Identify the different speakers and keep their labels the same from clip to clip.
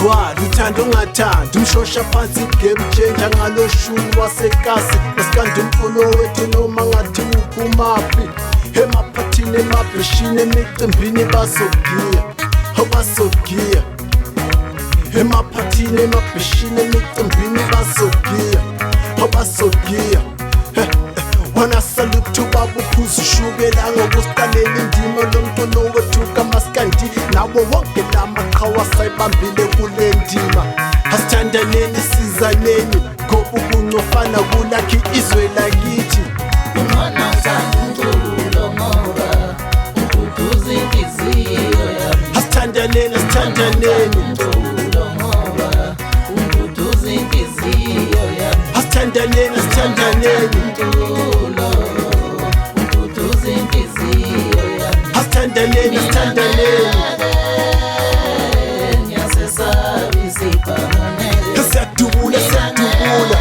Speaker 1: ungagcwali uthanda ungathandi umshosha phansi game changer ngaloshuni wasekasi masikandi umfuno wethu noma ngathi uphumaphi emaphathini emabheshini emicimbini basogiya abasogiya emaphathini emabheshini emicimbini basogiya abasogiya wana salute ubaba uphuza ushukela ngokusiqalela indima lomntu nowethuka masikandi nawo wonke lamaqhawe asayibambile kule ndima asithandaneni sizaneni ngoba ukuncofana kulakhi izwe lakithi
Speaker 2: umwana uthanda umculo ngoba ududuza inhliziyo yami
Speaker 1: asithandaneni asithandaneni
Speaker 2: umculo ngoba ududuza inhliziyo yami
Speaker 1: asithandaneni asithandaneni
Speaker 2: ududuza inhliziyo yami
Speaker 1: asithandaneni asithandaneni
Speaker 2: ngiyasesaba isiphambonelo
Speaker 1: siyadubula siyadubula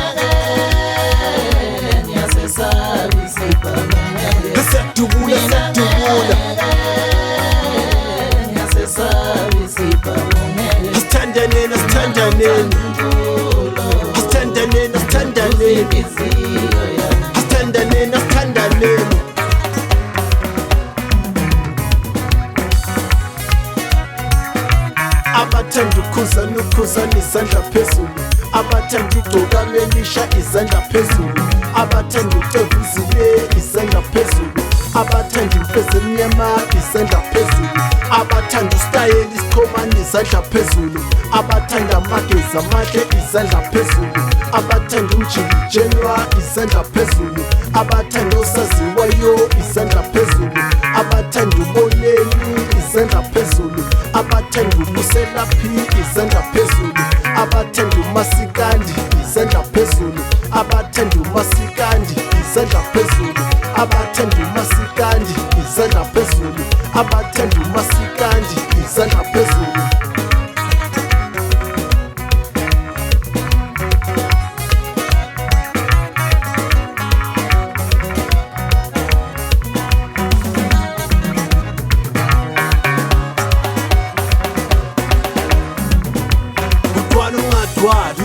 Speaker 2: ngiyasesaba isiphambonelo
Speaker 1: siyadubula siyadubula
Speaker 2: ngiyasesaba isiphambonelo
Speaker 1: asithandaneni asithandaneni asithandaneni asithandaneni
Speaker 2: inhliziyo yami
Speaker 1: asithandaneni asithandaneni abathanda ukhuzana ukhuzana izandla phezulu abathanda ugcokamelisha izandla phezulu abathanda ucevuzile izandla phezulu abathanda imfezi emnyama izandla phezulu abathanda usitayeli isikhomane izandla phezulu abathanda amagezi amahle izandla phezulu abathanda umjikijelwa izandla phezulu abathanda osaziwayo izandla phezulu abathanda uboneni izandla phezulu abathanda ubuselaphi izandla phezulu abathanda umasikandi izandla phezulu abathanda umasikandi izandla phezulu abathanda umasikandi izandla phezulu abathanda umasikandi izandla phezulu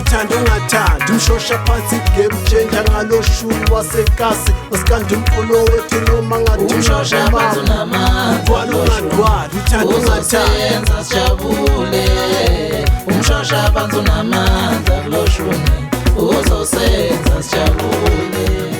Speaker 1: uthanda ungathandi umshosha phansi game changer ngaloshuni wasekasi masikandi umfuno wethu noma ngathi
Speaker 2: umshosha phansi unamandla
Speaker 1: ungagcwali uthanda ungathandi
Speaker 2: uzosenza sijabule umshosha phansi unamandla kuloshuni uzosenza sijabule